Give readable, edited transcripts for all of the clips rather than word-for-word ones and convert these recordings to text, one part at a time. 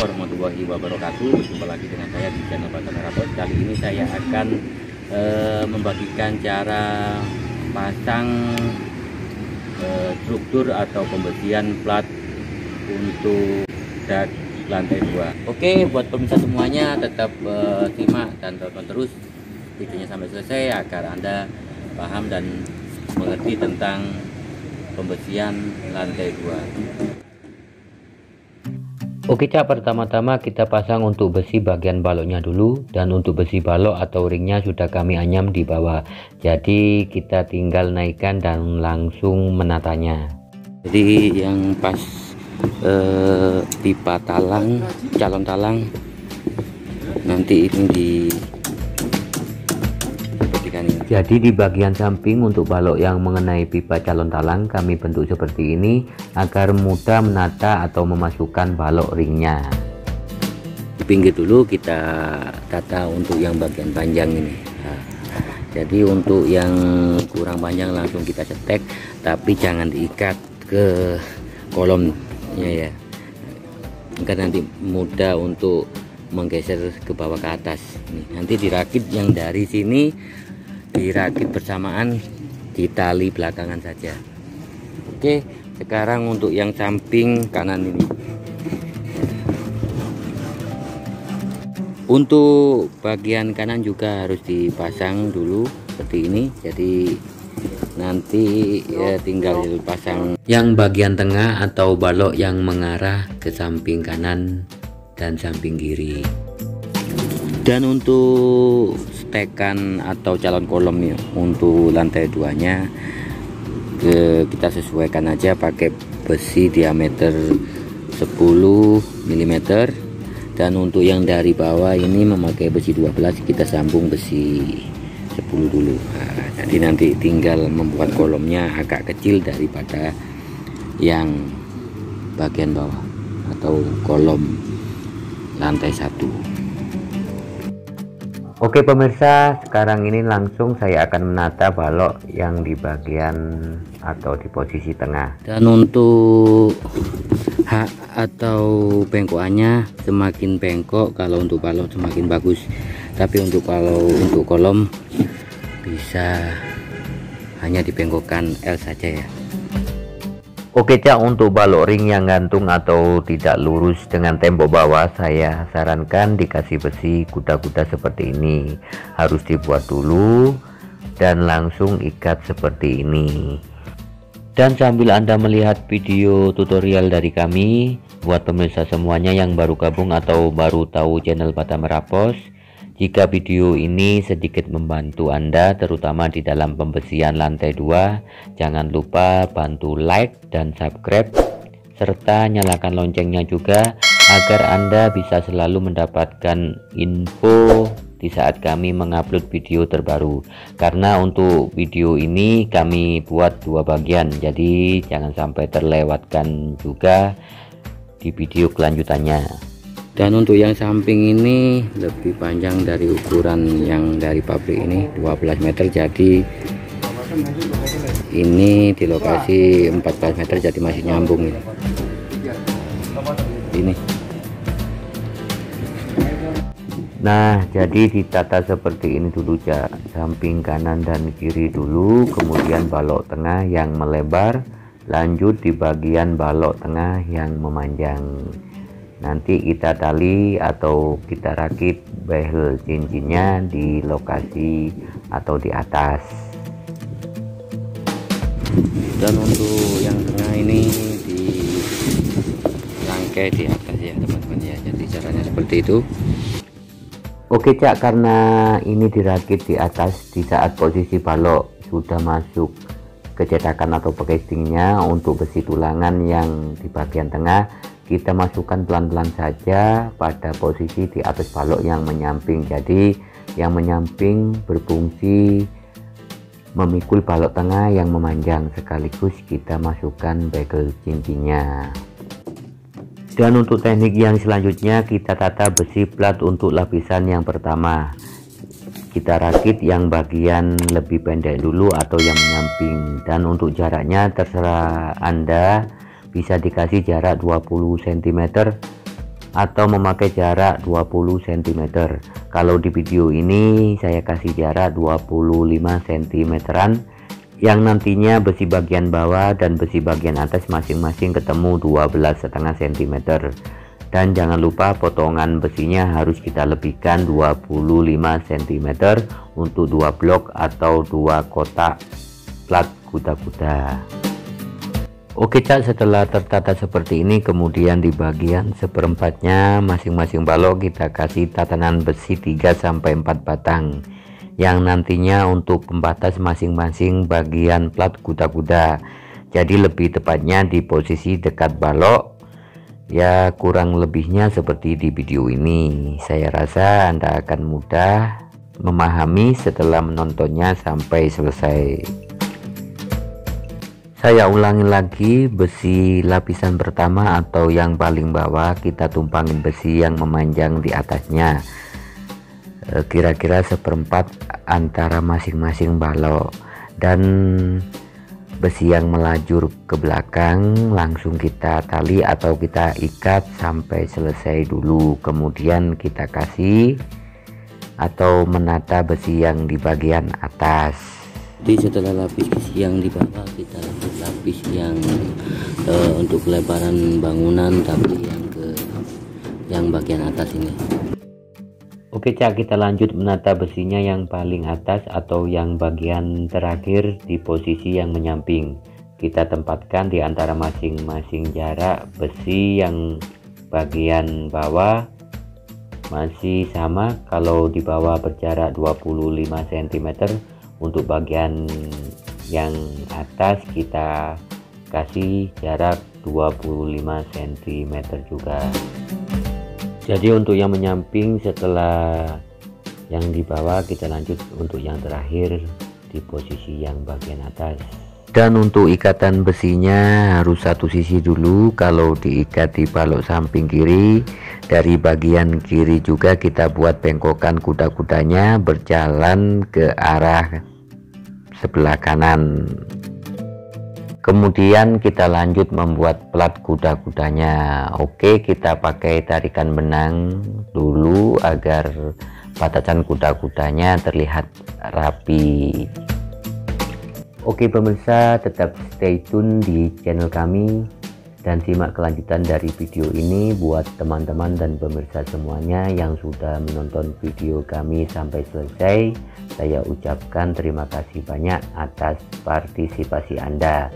warahmatullahi wabarakatuh. Berjumpa lagi dengan saya di channel Bata Merah Pos. Kali ini saya akan membagikan cara pasang struktur atau pembersihan plat untuk dak lantai 2. Oke, buat pemirsa semuanya tetap simak dan tonton terus videonya sampai selesai agar Anda paham dan mengerti tentang pembersihan lantai 2. Oke Cak, pertama-tama kita pasang untuk besi bagian baloknya dulu, dan untuk besi balok atau ringnya sudah kami anyam di bawah, jadi kita tinggal naikkan dan langsung menatanya. Jadi yang pas pipa talang, calon talang nanti ini di seperti ini. Jadi di bagian samping untuk balok yang mengenai pipa calon talang kami bentuk seperti ini agar mudah menata atau memasukkan balok ringnya. Di pinggir dulu kita tata untuk yang bagian panjang ini. Nah, jadi untuk yang kurang panjang langsung kita cetek, tapi jangan diikat ke kolomnya ya, agar nanti mudah untuk menggeser ke bawah ke atas. Nanti dirakit yang dari sini, dirakit bersamaan di tali belakangan saja. Oke, sekarang untuk yang samping kanan ini, untuk bagian kanan juga harus dipasang dulu seperti ini. Jadi nanti tinggal pasang yang bagian tengah atau balok yang mengarah ke samping kanan dan samping kiri. Dan untuk stekan atau calon kolom nih untuk lantai 2 nya kita sesuaikan aja pakai besi diameter 10 mm, dan untuk yang dari bawah ini memakai besi 12, kita sambung besi 10 dulu. Nah, jadi nanti tinggal membuat kolomnya agak kecil daripada yang bagian bawah atau kolom lantai 1. Oke pemirsa, sekarang ini langsung saya akan menata balok yang di bagian atau di posisi tengah. Dan untuk hak atau bengkokannya semakin bengkok kalau untuk balok semakin bagus. Tapi untuk kolom bisa hanya dibengkokkan L saja ya. Oke Cak, untuk balok ring yang gantung atau tidak lurus dengan tembok bawah, saya sarankan dikasih besi kuda-kuda seperti ini. Harus dibuat dulu dan langsung ikat seperti ini. Dan sambil Anda melihat video tutorial dari kami, buat pemirsa semuanya yang baru gabung atau baru tahu channel Bata Merah Pos, jika video ini sedikit membantu Anda terutama di dalam pembersihan lantai 2, jangan lupa bantu like dan subscribe serta nyalakan loncengnya juga agar Anda bisa selalu mendapatkan info di saat kami mengupload video terbaru. Karena untuk video ini kami buat 2 bagian, jadi jangan sampai terlewatkan juga di video kelanjutannya. Dan untuk yang samping ini lebih panjang dari ukuran yang dari pabrik ini, 12 meter, jadi ini di lokasi 14 meter, jadi masih nyambung ini. Nah, jadi ditata seperti ini dulu ya, samping kanan dan kiri dulu, kemudian balok tengah yang melebar, lanjut di bagian balok tengah yang memanjang. Nanti kita tali atau kita rakit behel cincinnya di lokasi atau di atas. Dan untuk yang tengah ini di rangkai di atas ya teman-teman ya, jadi caranya seperti itu. Oke Cak, karena ini dirakit di atas, di saat posisi balok sudah masuk ke cetakan atau casingnya, untuk besi tulangan yang di bagian tengah kita masukkan pelan-pelan saja pada posisi di atas balok yang menyamping. Jadi yang menyamping berfungsi memikul balok tengah yang memanjang, sekaligus kita masukkan bagel cincinnya. Dan untuk teknik yang selanjutnya, kita tata besi plat untuk lapisan yang pertama. Kita rakit yang bagian lebih pendek dulu atau yang menyamping, dan untuk jaraknya terserah Anda, bisa dikasih jarak 20 cm atau memakai jarak 20 cm. Kalau di video ini saya kasih jarak 25 cm-an, yang nantinya besi bagian bawah dan besi bagian atas masing-masing ketemu 12,5 cm. Dan jangan lupa potongan besinya harus kita lebihkan 25 cm untuk 2 blok atau 2 kotak plat kuda-kuda. Oke Cak, setelah tertata seperti ini, kemudian di bagian seperempatnya masing-masing balok kita kasih tatanan besi 3-4 batang, yang nantinya untuk pembatas masing-masing bagian plat kuda-kuda. Jadi lebih tepatnya di posisi dekat balok, ya kurang lebihnya seperti di video ini. Saya rasa Anda akan mudah memahami setelah menontonnya sampai selesai. Saya ulangi lagi, besi lapisan pertama atau yang paling bawah kita tumpangin besi yang memanjang di atasnya, kira-kira seperempat antara masing-masing balok, dan besi yang melajur ke belakang langsung kita tali atau kita ikat sampai selesai dulu. Kemudian kita kasih atau menata besi yang di bagian atas. Jadi setelah lapis besi yang di bawah, kita lanjut lapis yang untuk kelebaran bangunan, tapi yang bagian atas ini. Oke Cak, kita lanjut menata besinya yang paling atas atau yang bagian terakhir di posisi yang menyamping. Kita tempatkan di antara masing-masing jarak besi yang bagian bawah masih sama. Kalau di bawah berjarak 25 cm, untuk bagian yang atas kita kasih jarak 25 cm juga. Jadi untuk yang menyamping setelah yang di bawah, kita lanjut untuk yang terakhir di posisi yang bagian atas. Dan untuk ikatan besinya harus satu sisi dulu. Kalau diikat di balok samping kiri, dari bagian kiri juga kita buat bengkokan kuda-kudanya berjalan ke arah sebelah kanan. Kemudian kita lanjut membuat plat kuda-kudanya. Oke, kita pakai tarikan benang dulu agar batasan kuda-kudanya terlihat rapi. Oke pemirsa, tetap stay tune di channel kami dan simak kelanjutan dari video ini. Buat teman-teman dan pemirsa semuanya yang sudah menonton video kami sampai selesai, saya ucapkan terima kasih banyak atas partisipasi Anda.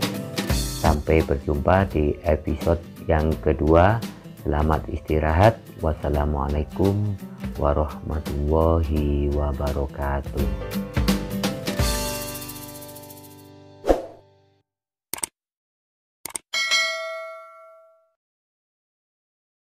Sampai berjumpa di episode yang kedua. Selamat istirahat. Wassalamualaikum warahmatullahi wabarakatuh.